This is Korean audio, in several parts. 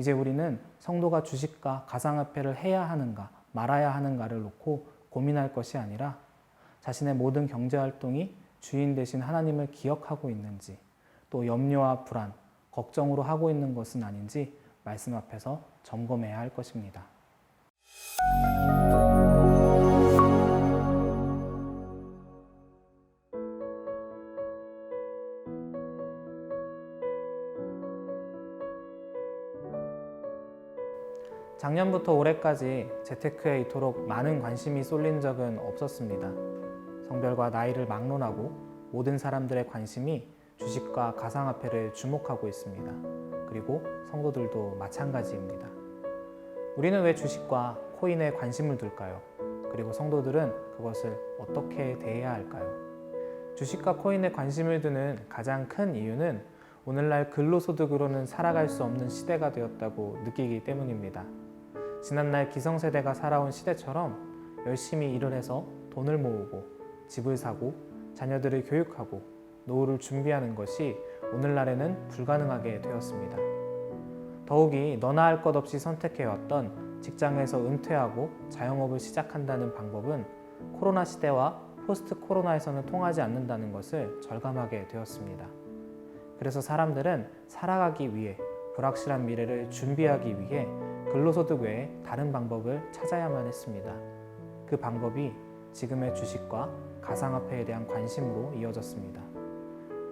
이제 우리는 성도가 주식과 가상화폐를 해야 하는가 말아야 하는가를 놓고 고민할 것이 아니라 자신의 모든 경제활동이 주인 되신 하나님을 기억하고 있는지, 또 염려와 불안, 걱정으로 하고 있는 것은 아닌지 말씀 앞에서 점검해야 할 것입니다. 작년부터 올해까지 재테크에 이토록 많은 관심이 쏠린 적은 없었습니다. 성별과 나이를 막론하고 모든 사람들의 관심이 주식과 가상화폐를 주목하고 있습니다. 그리고 성도들도 마찬가지입니다. 우리는 왜 주식과 코인에 관심을 둘까요? 그리고 성도들은 그것을 어떻게 대해야 할까요? 주식과 코인에 관심을 두는 가장 큰 이유는 오늘날 근로소득으로는 살아갈 수 없는 시대가 되었다고 느끼기 때문입니다. 지난날 기성세대가 살아온 시대처럼 열심히 일을 해서 돈을 모으고 집을 사고 자녀들을 교육하고 노후를 준비하는 것이 오늘날에는 불가능하게 되었습니다. 더욱이 너나 할 것 없이 선택해왔던 직장에서 은퇴하고 자영업을 시작한다는 방법은 코로나 시대와 포스트 코로나에서는 통하지 않는다는 것을 절감하게 되었습니다. 그래서 사람들은 살아가기 위해 불확실한 미래를 준비하기 위해 근로소득 외에 다른 방법을 찾아야만 했습니다. 그 방법이 지금의 주식과 가상화폐에 대한 관심으로 이어졌습니다.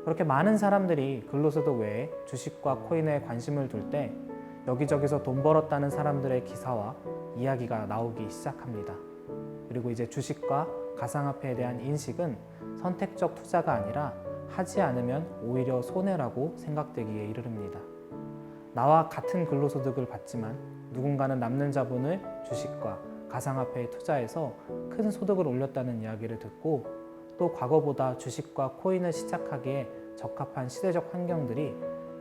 그렇게 많은 사람들이 근로소득 외에 주식과 코인에 관심을 둘 때 여기저기서 돈 벌었다는 사람들의 기사와 이야기가 나오기 시작합니다. 그리고 이제 주식과 가상화폐에 대한 인식은 선택적 투자가 아니라 하지 않으면 오히려 손해라고 생각되기에 이르릅니다. 나와 같은 근로소득을 받지만 누군가는 남는 자본을 주식과 가상화폐에 투자해서 큰 소득을 올렸다는 이야기를 듣고 또 과거보다 주식과 코인을 시작하기에 적합한 시대적 환경들이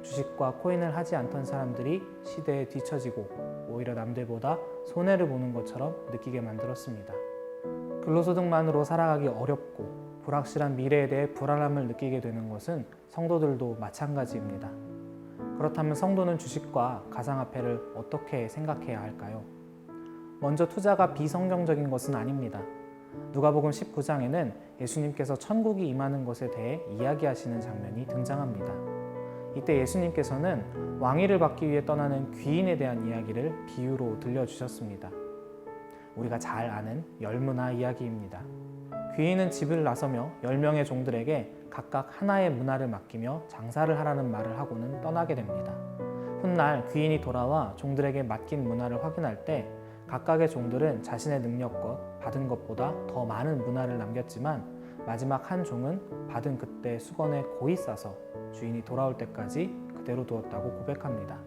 주식과 코인을 하지 않던 사람들이 시대에 뒤처지고 오히려 남들보다 손해를 보는 것처럼 느끼게 만들었습니다. 근로소득만으로 살아가기 어렵고 불확실한 미래에 대해 불안함을 느끼게 되는 것은 성도들도 마찬가지입니다. 그렇다면 성도는 주식과 가상화폐를 어떻게 생각해야 할까요? 먼저 투자가 비성경적인 것은 아닙니다. 누가복음 19장에는 예수님께서 천국이 임하는 것에 대해 이야기하시는 장면이 등장합니다. 이때 예수님께서는 왕위를 받기 위해 떠나는 귀인에 대한 이야기를 비유로 들려주셨습니다. 우리가 잘 아는 열무나 이야기입니다. 귀인은 집을 나서며 10명의 종들에게 각각 하나의 문화를 맡기며 장사를 하라는 말을 하고는 떠나게 됩니다. 훗날 귀인이 돌아와 종들에게 맡긴 문화를 확인할 때 각각의 종들은 자신의 능력껏 받은 것보다 더 많은 문화를 남겼지만 마지막 한 종은 받은 그때 수건에 고이 싸서 주인이 돌아올 때까지 그대로 두었다고 고백합니다.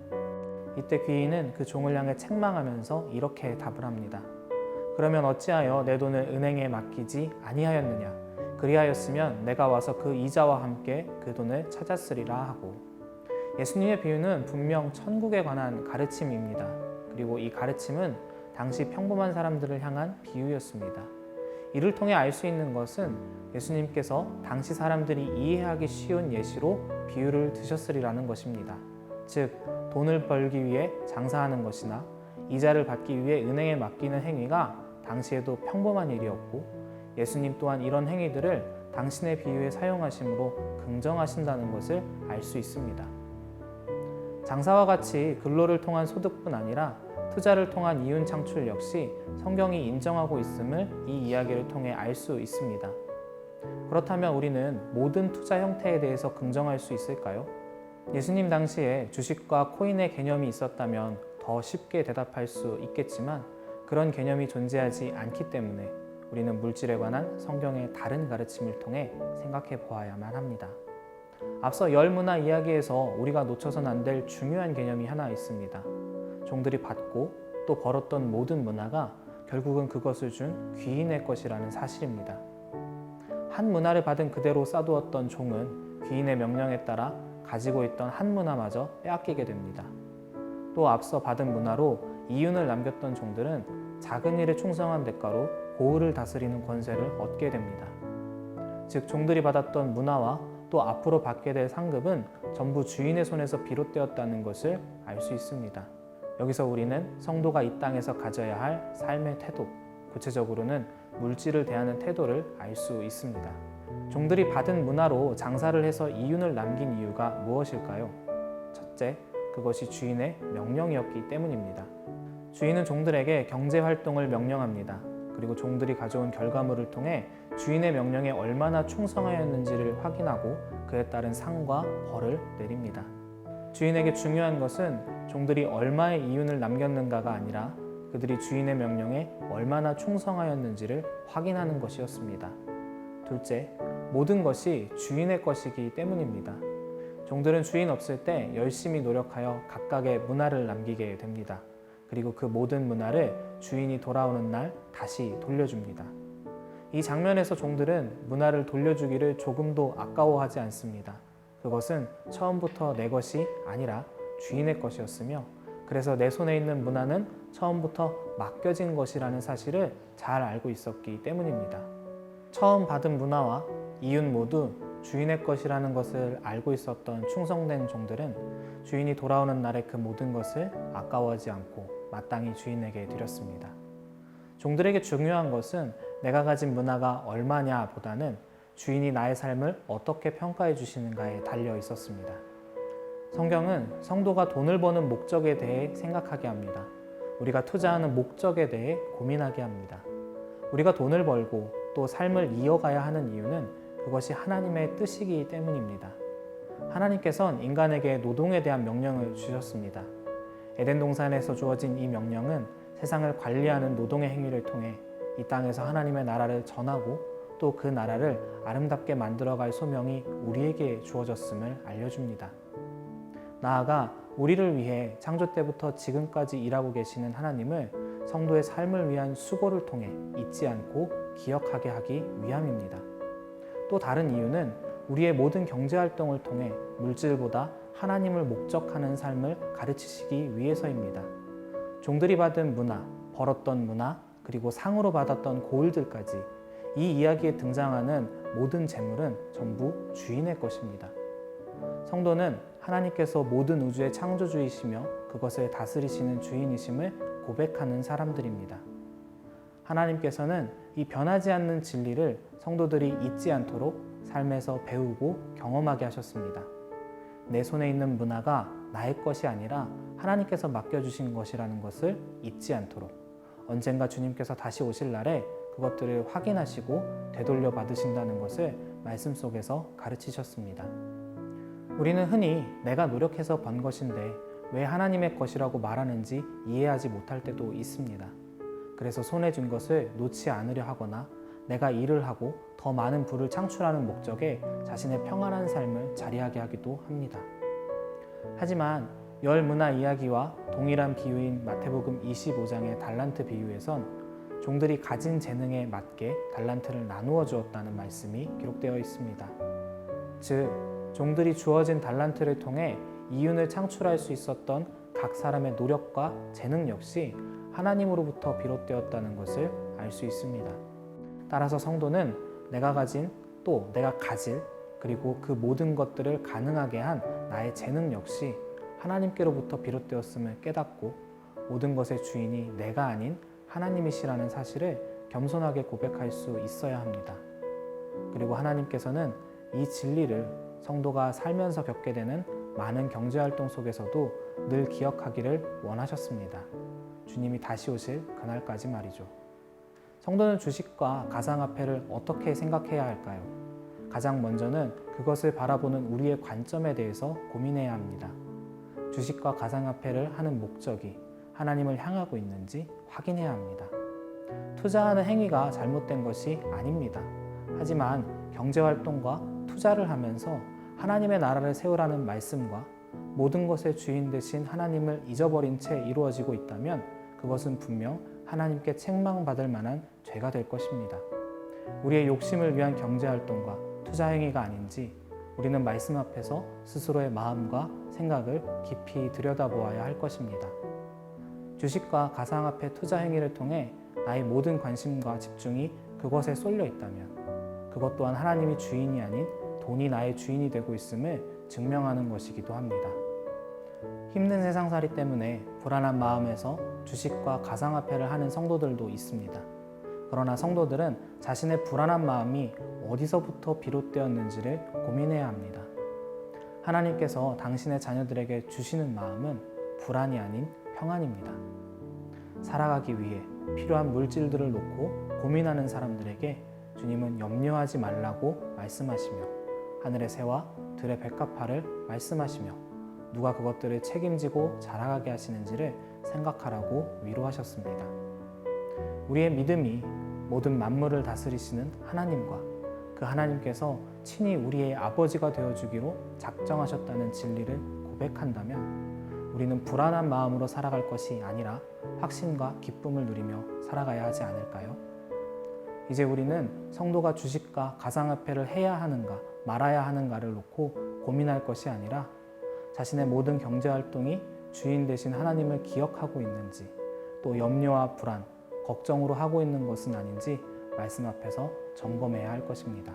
이때 귀인은 그 종을 향해 책망하면서 이렇게 답을 합니다. 그러면 어찌하여 내 돈을 은행에 맡기지 아니하였느냐? 그리하였으면 내가 와서 그 이자와 함께 그 돈을 찾았으리라 하고. 예수님의 비유는 분명 천국에 관한 가르침입니다. 그리고 이 가르침은 당시 평범한 사람들을 향한 비유였습니다. 이를 통해 알 수 있는 것은 예수님께서 당시 사람들이 이해하기 쉬운 예시로 비유를 드셨으리라는 것입니다. 즉, 돈을 벌기 위해 장사하는 것이나 이자를 받기 위해 은행에 맡기는 행위가 당시에도 평범한 일이었고 예수님 또한 이런 행위들을 당신의 비유에 사용하심으로 긍정하신다는 것을 알 수 있습니다. 장사와 같이 근로를 통한 소득뿐 아니라 투자를 통한 이윤 창출 역시 성경이 인정하고 있음을 이 이야기를 통해 알 수 있습니다. 그렇다면 우리는 모든 투자 형태에 대해서 긍정할 수 있을까요? 예수님 당시에 주식과 코인의 개념이 있었다면 더 쉽게 대답할 수 있겠지만 그런 개념이 존재하지 않기 때문에 우리는 물질에 관한 성경의 다른 가르침을 통해 생각해 보아야만 합니다. 앞서 열문화 이야기에서 우리가 놓쳐선 안 될 중요한 개념이 하나 있습니다. 종들이 받고 또 벌었던 모든 문화가 결국은 그것을 준 귀인의 것이라는 사실입니다. 한 문화를 받은 그대로 쌓아두었던 종은 귀인의 명령에 따라 가지고 있던 한 문화마저 빼앗기게 됩니다. 또 앞서 받은 문화로 이윤을 남겼던 종들은 작은 일에 충성한 대가로 고을을 다스리는 권세를 얻게 됩니다. 즉, 종들이 받았던 문화와 또 앞으로 받게 될 상급은 전부 주인의 손에서 비롯되었다는 것을 알 수 있습니다. 여기서 우리는 성도가 이 땅에서 가져야 할 삶의 태도, 구체적으로는 물질을 대하는 태도를 알 수 있습니다. 종들이 받은 문화로 장사를 해서 이윤을 남긴 이유가 무엇일까요? 첫째, 그것이 주인의 명령이었기 때문입니다. 주인은 종들에게 경제 활동을 명령합니다. 그리고 종들이 가져온 결과물을 통해 주인의 명령에 얼마나 충성하였는지를 확인하고 그에 따른 상과 벌을 내립니다. 주인에게 중요한 것은 종들이 얼마의 이윤을 남겼는가가 아니라 그들이 주인의 명령에 얼마나 충성하였는지를 확인하는 것이었습니다. 둘째, 모든 것이 주인의 것이기 때문입니다. 종들은 주인 없을 때 열심히 노력하여 각각의 문화를 남기게 됩니다. 그리고 그 모든 문화를 주인이 돌아오는 날 다시 돌려줍니다. 이 장면에서 종들은 문화를 돌려주기를 조금도 아까워하지 않습니다. 그것은 처음부터 내 것이 아니라 주인의 것이었으며, 그래서 내 손에 있는 문화는 처음부터 맡겨진 것이라는 사실을 잘 알고 있었기 때문입니다. 처음 받은 문화와 이윤 모두 주인의 것이라는 것을 알고 있었던 충성된 종들은 주인이 돌아오는 날에 그 모든 것을 아까워하지 않고 마땅히 주인에게 드렸습니다. 종들에게 중요한 것은 내가 가진 문화가 얼마냐 보다는 주인이 나의 삶을 어떻게 평가해 주시는가에 달려 있었습니다. 성경은 성도가 돈을 버는 목적에 대해 생각하게 합니다. 우리가 투자하는 목적에 대해 고민하게 합니다. 우리가 돈을 벌고 또 삶을 이어가야 하는 이유는 그것이 하나님의 뜻이기 때문입니다. 하나님께서는 인간에게 노동에 대한 명령을 주셨습니다. 에덴 동산에서 주어진 이 명령은 세상을 관리하는 노동의 행위를 통해 이 땅에서 하나님의 나라를 전하고 또 그 나라를 아름답게 만들어갈 소명이 우리에게 주어졌음을 알려줍니다. 나아가 우리를 위해 창조 때부터 지금까지 일하고 계시는 하나님을 성도의 삶을 위한 수고를 통해 잊지 않고 기억하게 하기 위함입니다. 또 다른 이유는 우리의 모든 경제활동을 통해 물질보다 하나님을 목적하는 삶을 가르치시기 위해서입니다. 종들이 받은 문화, 벌었던 문화, 그리고 상으로 받았던 고을들까지 이 이야기에 등장하는 모든 재물은 전부 주인의 것입니다. 성도는 하나님께서 모든 우주의 창조주이시며 그것을 다스리시는 주인이심을 고백하는 사람들입니다. 하나님께서는 이 변하지 않는 진리를 성도들이 잊지 않도록 삶에서 배우고 경험하게 하셨습니다. 내 손에 있는 문화가 나의 것이 아니라 하나님께서 맡겨주신 것이라는 것을 잊지 않도록 언젠가 주님께서 다시 오실 날에 그것들을 확인하시고 되돌려 받으신다는 것을 말씀 속에서 가르치셨습니다. 우리는 흔히 내가 노력해서 번 것인데 왜 하나님의 것이라고 말하는지 이해하지 못할 때도 있습니다. 그래서 손에 준 것을 놓지 않으려 하거나 내가 일을 하고 더 많은 부를 창출하는 목적에 자신의 평안한 삶을 자리하게 하기도 합니다. 하지만 열 문화 이야기와 동일한 비유인 마태복음 25장의 달란트 비유에선 종들이 가진 재능에 맞게 달란트를 나누어 주었다는 말씀이 기록되어 있습니다. 즉, 종들이 주어진 달란트를 통해 이윤을 창출할 수 있었던 각 사람의 노력과 재능 역시 하나님으로부터 비롯되었다는 것을 알 수 있습니다. 따라서 성도는 내가 가진 또 내가 가질 그리고 그 모든 것들을 가능하게 한 나의 재능 역시 하나님께로부터 비롯되었음을 깨닫고 모든 것의 주인이 내가 아닌 하나님이시라는 사실을 겸손하게 고백할 수 있어야 합니다. 그리고 하나님께서는 이 진리를 성도가 살면서 겪게 되는 많은 경제활동 속에서도 늘 기억하기를 원하셨습니다. 주님이 다시 오실 그날까지 말이죠. 성도는 주식과 가상화폐를 어떻게 생각해야 할까요? 가장 먼저는 그것을 바라보는 우리의 관점에 대해서 고민해야 합니다. 주식과 가상화폐를 하는 목적이 하나님을 향하고 있는지 확인해야 합니다. 투자하는 행위가 잘못된 것이 아닙니다. 하지만 경제활동과 투자를 하면서 하나님의 나라를 세우라는 말씀과 모든 것의 주인 되신 하나님을 잊어버린 채 이루어지고 있다면 그것은 분명 하나님께 책망받을 만한 죄가 될 것입니다. 우리의 욕심을 위한 경제활동과 투자 행위가 아닌지 우리는 말씀 앞에서 스스로의 마음과 생각을 깊이 들여다보아야 할 것입니다. 주식과 가상화폐 투자 행위를 통해 나의 모든 관심과 집중이 그것에 쏠려 있다면 그것 또한 하나님이 주인이 아닌 돈이 나의 주인이 되고 있음을 증명하는 것이기도 합니다. 힘든 세상살이 때문에 불안한 마음에서 주식과 가상화폐를 하는 성도들도 있습니다. 그러나 성도들은 자신의 불안한 마음이 어디서부터 비롯되었는지를 고민해야 합니다. 하나님께서 당신의 자녀들에게 주시는 마음은 불안이 아닌 평안입니다. 살아가기 위해 필요한 물질들을 놓고 고민하는 사람들에게 주님은 염려하지 말라고 말씀하시며 하늘의 새와 들의 백합화를 말씀하시며 누가 그것들을 책임지고 자라가게 하시는지를 생각하라고 위로하셨습니다. 우리의 믿음이 모든 만물을 다스리시는 하나님과 그 하나님께서 친히 우리의 아버지가 되어주기로 작정하셨다는 진리를 고백한다면 우리는 불안한 마음으로 살아갈 것이 아니라 확신과 기쁨을 누리며 살아가야 하지 않을까요? 이제 우리는 성도가 주식과 가상화폐를 해야 하는가 말아야 하는가를 놓고 고민할 것이 아니라 자신의 모든 경제활동이 주인 되신 하나님을 기억하고 있는지 또 염려와 불안, 걱정으로 하고 있는 것은 아닌지 말씀 앞에서 점검해야 할 것입니다.